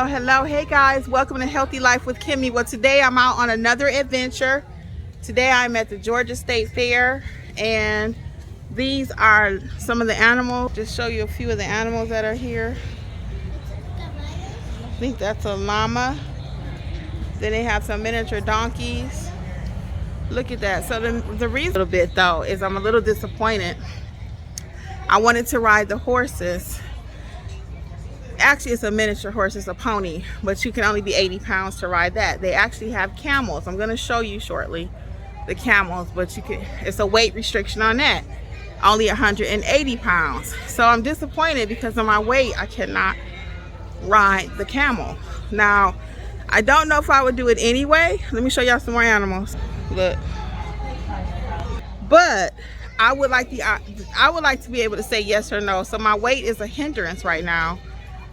Hello. Hey guys, welcome to Healthy Life with Kimmi. Well, today I'm out on another adventure. Today I'm at the Georgia State Fair, and these are some of the animals. Just show you a few of the animals that are here. I think that's a llama. Then they have some miniature donkeys. Look at that. So the reason a little bit though is I'm a little disappointed. I wanted to ride the horses. Actually, it's a miniature horse, it's a pony, but you can only be 80 pounds to ride that. They actually have camels. I'm going to show you shortly the camels, but it's a weight restriction on that. Only 180 pounds. So I'm disappointed because of my weight. I cannot ride the camel. Now, I don't know if I would do it anyway. Let me show y'all some more animals. Look. But I would like to be able to say yes or no. So my weight is a hindrance right now,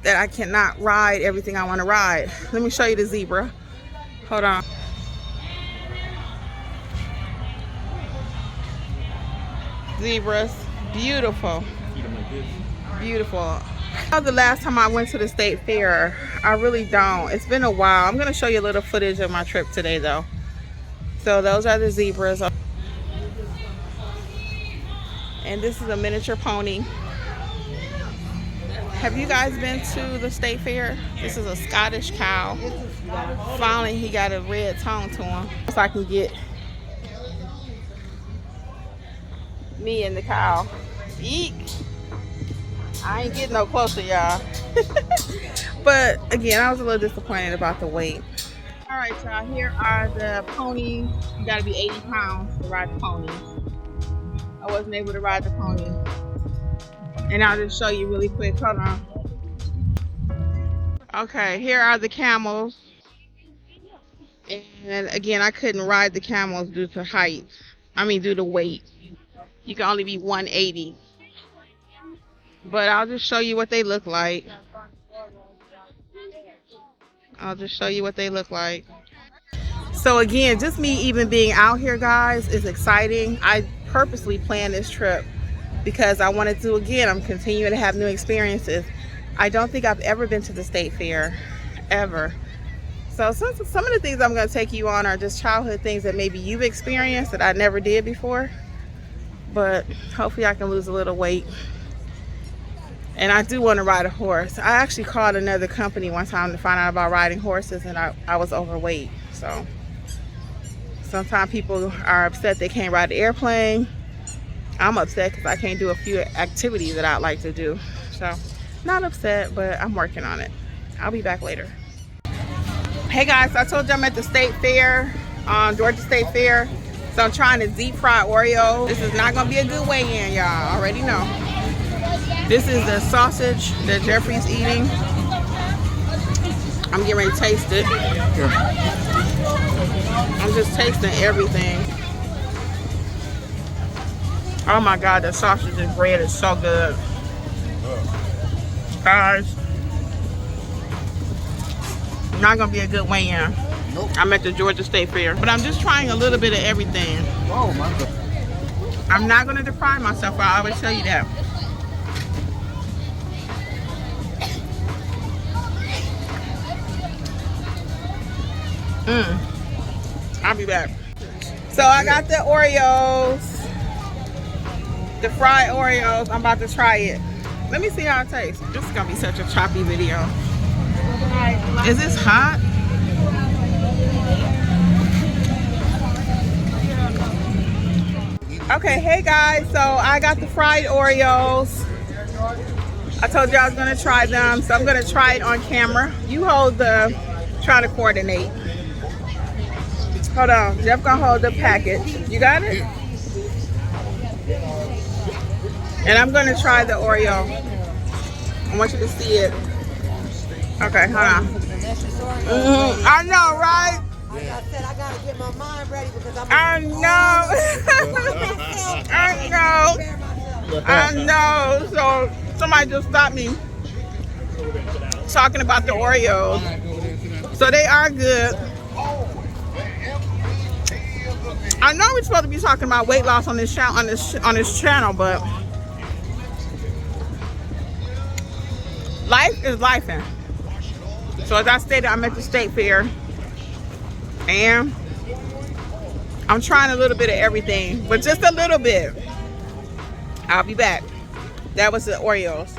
that I cannot ride everything I want to ride. Let me show you the zebra. Hold on. Zebras, beautiful. Beautiful. The last time I went to the state fair, I really don't. It's been a while. I'm going to show you a little footage of my trip today though. So those are the zebras. And this is a miniature pony. Have you guys been to the state fair? This is a Scottish cow. Finally, he got a red tone to him. So I can get me and the cow. Eek! I ain't getting no closer, y'all. But again, I was a little disappointed about the weight. All right, y'all, here are the ponies. You gotta be 80 pounds to ride the pony. I wasn't able to ride the pony. And I'll just show you really quick. Hold on. Okay, here are the camels. And again, I couldn't ride the camels due to height. Due to weight. You can only be 180. But I'll just show you what they look like. So again, just me even being out here, guys, is exciting. I purposely planned this trip because I wanted to, again, I'm continuing to have new experiences. I don't think I've ever been to the state fair, ever. So some of the things I'm going to take you on are just childhood things that maybe you've experienced that I never did before. But hopefully I can lose a little weight. And I do want to ride a horse. I actually called another company one time to find out about riding horses, and I was overweight. So sometimes people are upset they can't ride the airplane. I'm upset because I can't do a few activities that I'd like to do. So, not upset, but I'm working on it. I'll be back later. Hey guys, I told you I'm at the state fair, Georgia State Fair. So I'm trying to deep fry Oreo. This is not gonna be a good weigh-in, y'all. Already know. This is the sausage that Jeffrey's eating. I'm getting ready to taste it. I'm just tasting everything. Oh my God, the sausage and bread is so good. Guys, not gonna be a good weigh-in. Nope. I'm at the Georgia State Fair, but I'm just trying a little bit of everything. Oh my God. I'm not gonna deprive myself, I always tell you that. I'll be back. So I got the Oreos. The fried Oreos. I'm about to try it. Let me see how it tastes. This is gonna be such a choppy video. Is this hot? Okay, hey guys, so I got the fried Oreos. I told you I was gonna try them, so I'm gonna try it on camera. You hold try to coordinate. Hold on, Jeff gonna hold the package. You got it? And I'm gonna try the Oreo. I want you to see it. Okay, hold on. I know, right? Like I said, I gotta get my mind ready because I know. So somebody just stopped me talking about the Oreos. So they are good. I know we're supposed to be talking about weight loss on this channel, but life is lifing. So as I stated, I'm at the state fair and I'm trying a little bit of everything, but just a little bit. I'll be back. That was the Oreos.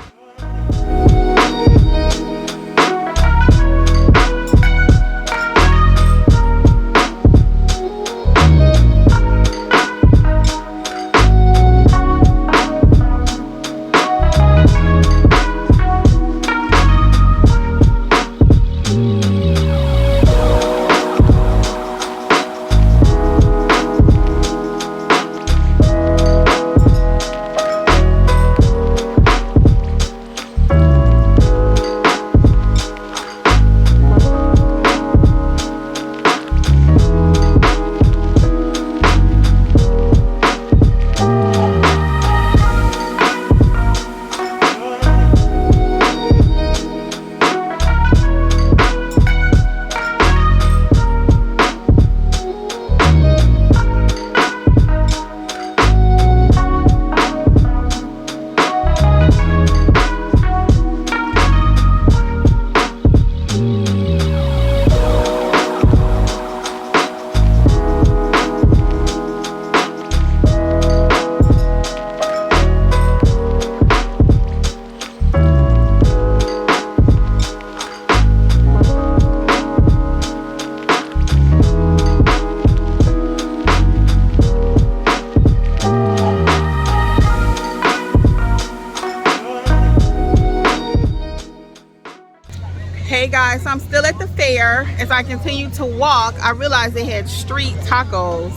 Hey guys, so I'm still at the fair. As I continue to walk, I realized they had street tacos.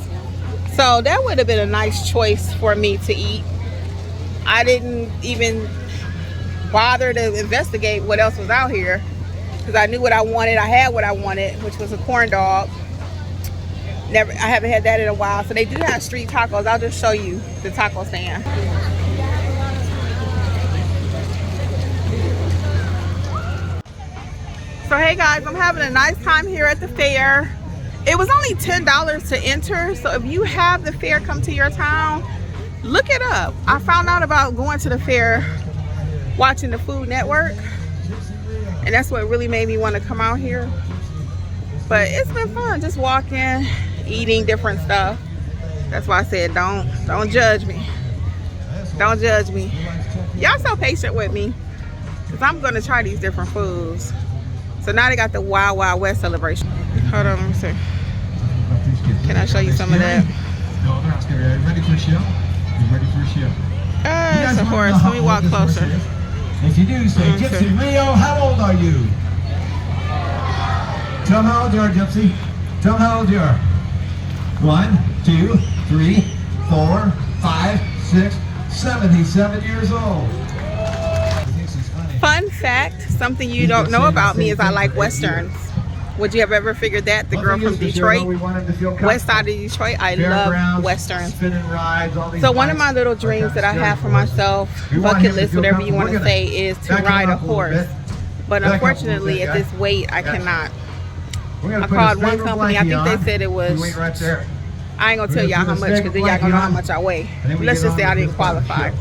So that would have been a nice choice for me to eat. I didn't even bother to investigate what else was out here because I knew what I wanted. I had what I wanted, which was a corn dog. I haven't had that in a while. So they do have street tacos. I'll just show you the taco stand. So hey guys, I'm having a nice time here at the fair. It was only $10 to enter, so if you have the fair come to your town, look it up. I found out about going to the fair watching the Food Network, and that's what really made me want to come out here. But it's been fun just walking, eating different stuff. That's why I said don't judge me. Don't judge me. Y'all so patient with me because I'm going to try these different foods. So now they got the Wild Wild West celebration. Hold on, let me see. Can I show you some of that? Ready for a show? You ready for a show? It's a horse. Let me walk closer. If you do, say, Gypsy Rio, how old are you? Tell them how old you are, Gypsy. Tell them how old you are. 1, 2, 3, 4, 5, 6, 7. He's 7 years old. Fun fact, something you don't know about me is I like Westerns. Would you have ever figured that? The girl from Detroit, west side of Detroit, I love Westerns. So one of my little dreams that I have for myself, bucket list, whatever you want to say, is to ride a horse. But unfortunately, at this weight, I cannot. I called one company, I think they said it was, I ain't going to tell y'all how much because then y'all going to know how much I weigh. Let's just say I didn't qualify.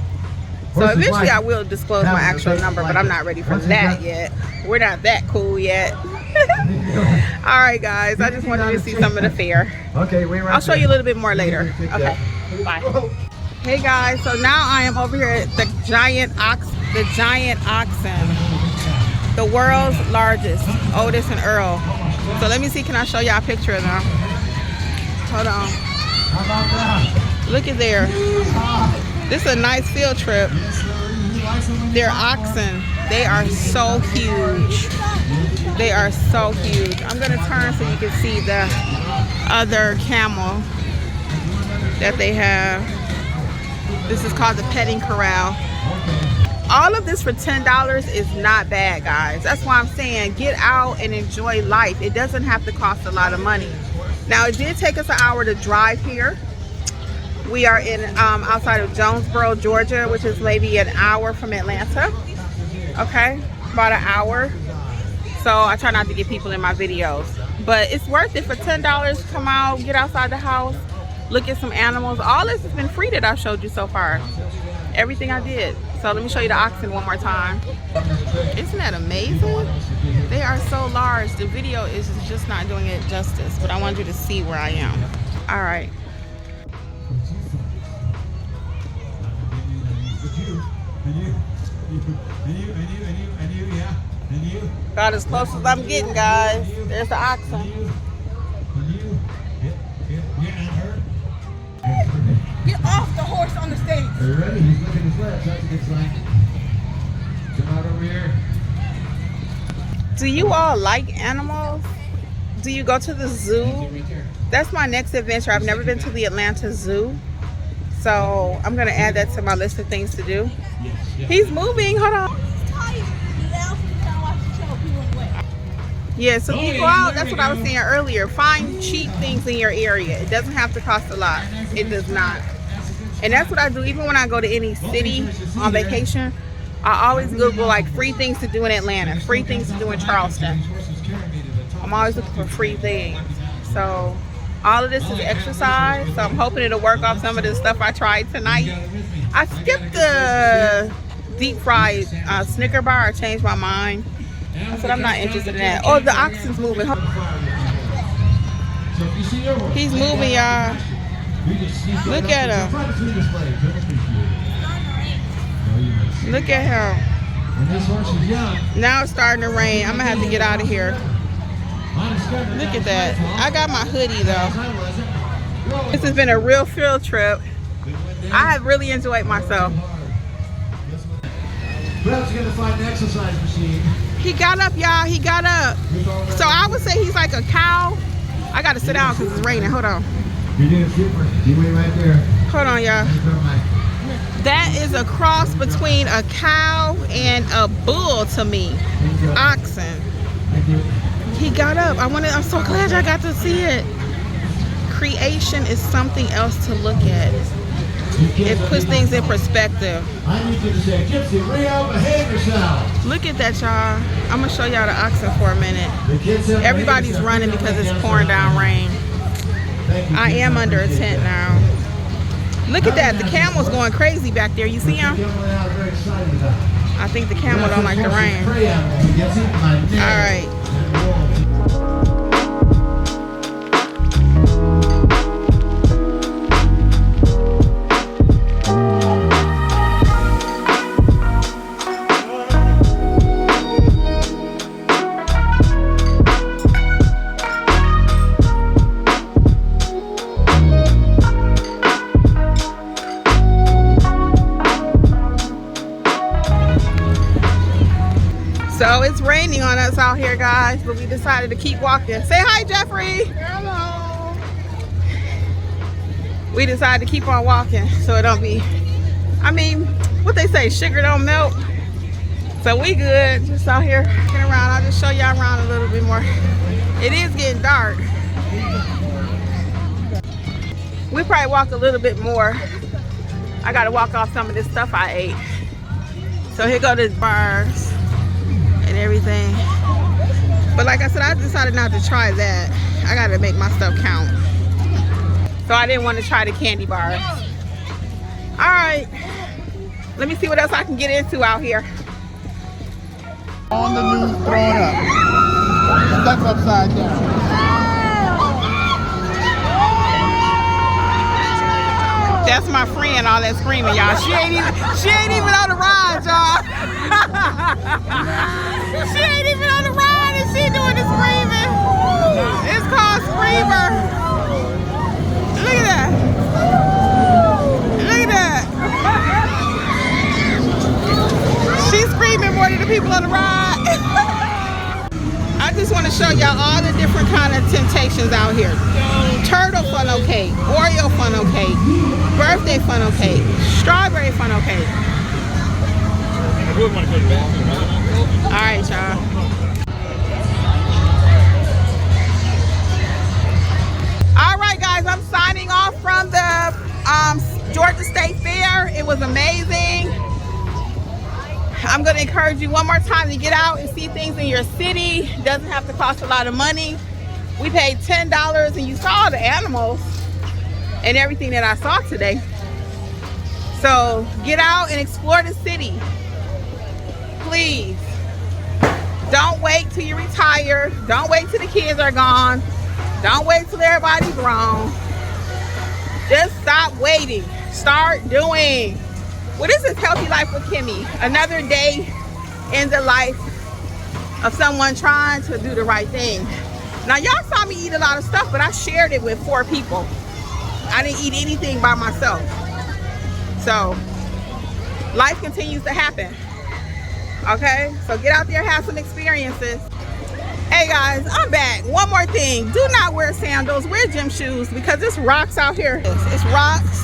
So eventually I will disclose my actual number, but I'm not ready for that yet. We're not that cool yet. Alright guys, I just wanted to see some of the fair. I'll show you a little bit more later. Okay, bye. Hey guys, so now I am over here at the giant oxen. The world's largest, Otis and Earl. So let me see, can I show y'all a picture of them? Hold on. Look at there. This is a nice field trip. They're oxen. They are so huge. They are so huge. I'm gonna turn so you can see the other camel that they have. This is called the petting corral. All of this for $10 is not bad, guys. That's why I'm saying get out and enjoy life. It doesn't have to cost a lot of money. Now, it did take us an hour to drive here. We are in outside of Jonesboro, Georgia, which is maybe an hour from Atlanta. Okay, about an hour. So I try not to get people in my videos, but it's worth it for $10. Come out, get outside the house, look at some animals. All this has been free that I've showed you so far. Everything I did. So let me show you the oxen one more time. Isn't that amazing? They are so large. The video is just not doing it justice, but I want you to see where I am. All right. Got as close as I'm getting, guys. There's the oxen. Get off the horse on the stage. Are you ready? He's looking his left. That's a good sign. Come out over here. Do you all like animals? Do you go to the zoo? That's my next adventure. I've never been to the Atlanta Zoo. So I'm going to add that to my list of things to do. He's moving. Hold on. Yeah, so you go out, that's what I was saying earlier. Find cheap things in your area. It doesn't have to cost a lot. It does not. And that's what I do even when I go to any city on vacation. I always Google like free things to do in Atlanta, free things to do in Charleston. I'm always looking for free things. So all of this is exercise. So I'm hoping it'll work off some of the stuff I tried tonight. I skipped the deep fried Snicker bar. I changed my mind. I said I'm not interested in that. Oh, the oxen's moving. He's moving, y'all. Look at him. Look at him. Now it's starting to rain. I'm gonna have to get out of here. Look at that. I got my hoodie though. This has been a real field trip. I have really enjoyed myself. Perhaps you're gonna find an exercise machine. He got up, y'all. He got up. So I would say he's like a cow. I gotta sit down because it's raining. Hold on. You're doing super. You wait right there. Hold on, y'all. That is a cross between a cow and a bull to me. Oxen. He got up. I'm so glad I got to see it. Creation is something else to look at. It puts things in perspective. I need you to say, Gypsy, Rio, behave yourself. Look at that, y'all. I'm gonna show y'all the oxen for a minute. Everybody's running because it's pouring down rain. I am under a tent now. Look at that. The camel's going crazy back there. You see him? I think the camel don't like the rain. All right. So it's raining on us out here, guys, but we decided to keep walking. Say hi, Jeffrey. Hello. We decided to keep on walking so it don't be, I mean, what they say, sugar don't melt. So we good, just out here walking around. I'll just show y'all around a little bit more. It is getting dark. We probably walk a little bit more. I gotta walk off some of this stuff I ate. So here go the bars and everything. But like I said, I decided not to try that. I gotta make my stuff count. So I didn't want to try the candy bars. All right, let me see what else I can get into out here. On the news, thrown up. Stuck upside down. That's my friend, all that screaming, y'all. She ain't even on the ride, y'all. She ain't even on the ride and she doing the screaming. It's called Screamer. Look at that. Look at that. She's screaming more than the people on the ride. I just want to show y'all all the different kind of temptations out here. Turtle funnel cake, Oreo funnel cake, birthday funnel cake, strawberry funnel cake. All right, y'all. All right, guys, I'm signing off from the Georgia State Fair. It was amazing. I'm going to encourage you one more time to get out and see things in your city. It doesn't have to cost a lot of money. We paid $10 and you saw the animals and everything that I saw today. So get out and explore the city. Please. Don't wait till you retire. Don't wait till the kids are gone. Don't wait till everybody's grown. Just stop waiting. Start doing. Well, this is Healthy Life with Kimmi. Another day in the life of someone trying to do the right thing. Now, y'all saw me eat a lot of stuff, but I shared it with 4 people. I didn't eat anything by myself. So, life continues to happen. Okay? So, get out there, have some experiences. Hey guys, I'm back. One more thing. Do not wear sandals. Wear gym shoes because it's rocks out here. It's rocks.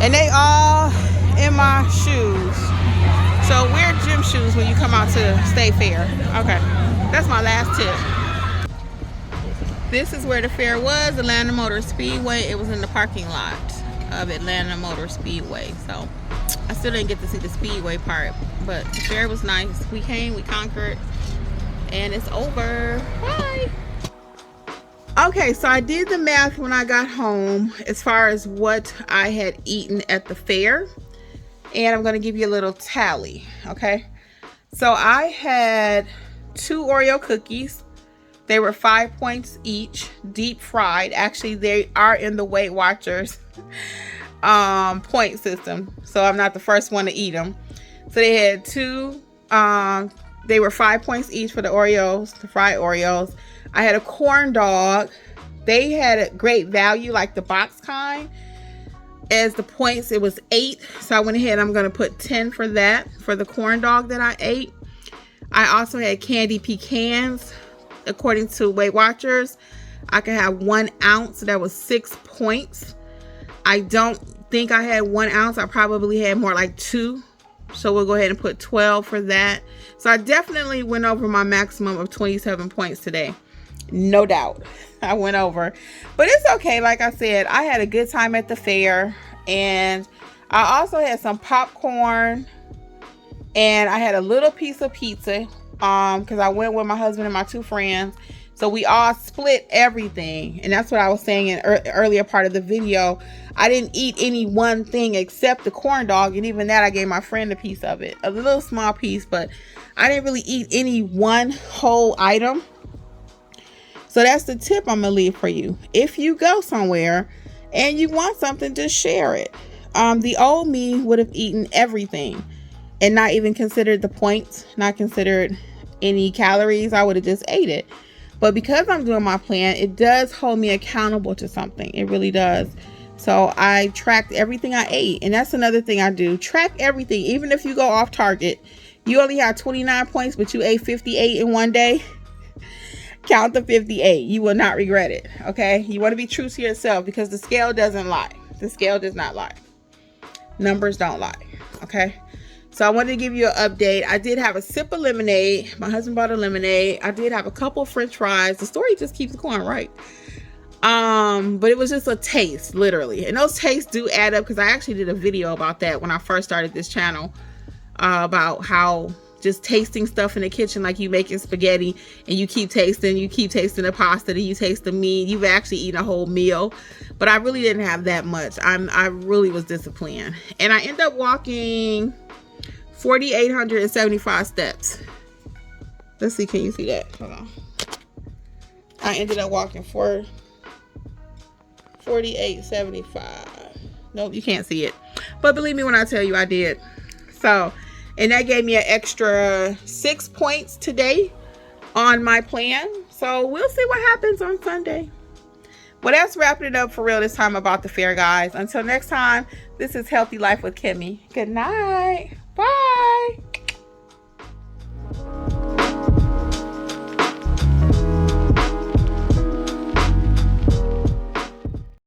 And they all in my shoes. So wear gym shoes when you come out to State Fair. Okay. That's my last tip. This is where the fair was, Atlanta Motor Speedway. It was in the parking lot of Atlanta Motor Speedway. So I still didn't get to see the Speedway part, but the fair was nice. We came, we conquered. And it's over. Bye. Okay, so I did the math when I got home as far as what I had eaten at the fair. And I'm going to give you a little tally, okay? So I had 2 Oreo cookies. They were 5 points each, deep fried. Actually, they are in the Weight Watchers point system. So I'm not the first one to eat them. So they had 2 they were 5 points each for the Oreos, the fried Oreos. I had a corn dog. They had a great value, like the box kind. As the points, it was 8. So I went ahead, I'm going to put 10 for that, for the corn dog that I ate. I also had candy pecans. According to Weight Watchers, I could have 1 ounce. That was 6 points. I don't think I had 1 ounce. I probably had more like 2. So we'll go ahead and put 12 for that. So I definitely went over my maximum of 27 points today. No doubt. I went over. But it's okay. Like I said, I had a good time at the fair. And I also had some popcorn. And I had a little piece of pizza. Because I went with my husband and my 2 friends. So we all split everything. And that's what I was saying in earlier part of the video. I didn't eat any one thing except the corn dog. And even that, I gave my friend a piece of it. A little small piece. But I didn't really eat any one whole item. So that's the tip I'm going to leave for you. If you go somewhere and you want something, just share it. The old me would have eaten everything. And not even considered the points. Not considered any calories. I would have just ate it. But because I'm doing my plan, it does hold me accountable to something. It really does. So I tracked everything I ate. And that's another thing I do. Track everything. Even if you go off target. You only have 29 points, but you ate 58 in one day. Count the 58. You will not regret it. Okay? You want to be true to yourself because the scale doesn't lie. The scale does not lie. Numbers don't lie. Okay? So I wanted to give you an update. I did have a sip of lemonade. My husband bought a lemonade. I did have a couple of French fries. The story just keeps going, right? But it was just a taste, literally. And those tastes do add up because I actually did a video about that when I first started this channel. About how just tasting stuff in the kitchen, like you making spaghetti and you keep tasting the pasta, then you taste the meat. You've actually eaten a whole meal. But I really didn't have that much. I really was disciplined. And I ended up walking 4,875 steps. Let's see, can you see that? Hold on. I ended up walking 4,875. Nope, you can't see it. But believe me when I tell you I did. So, and that gave me an extra 6 points today on my plan. So we'll see what happens on Sunday. Well, that's wrapping it up for real this time about the fair, guys. Until next time, this is Healthy Life with Kimmi. Good night. Bye.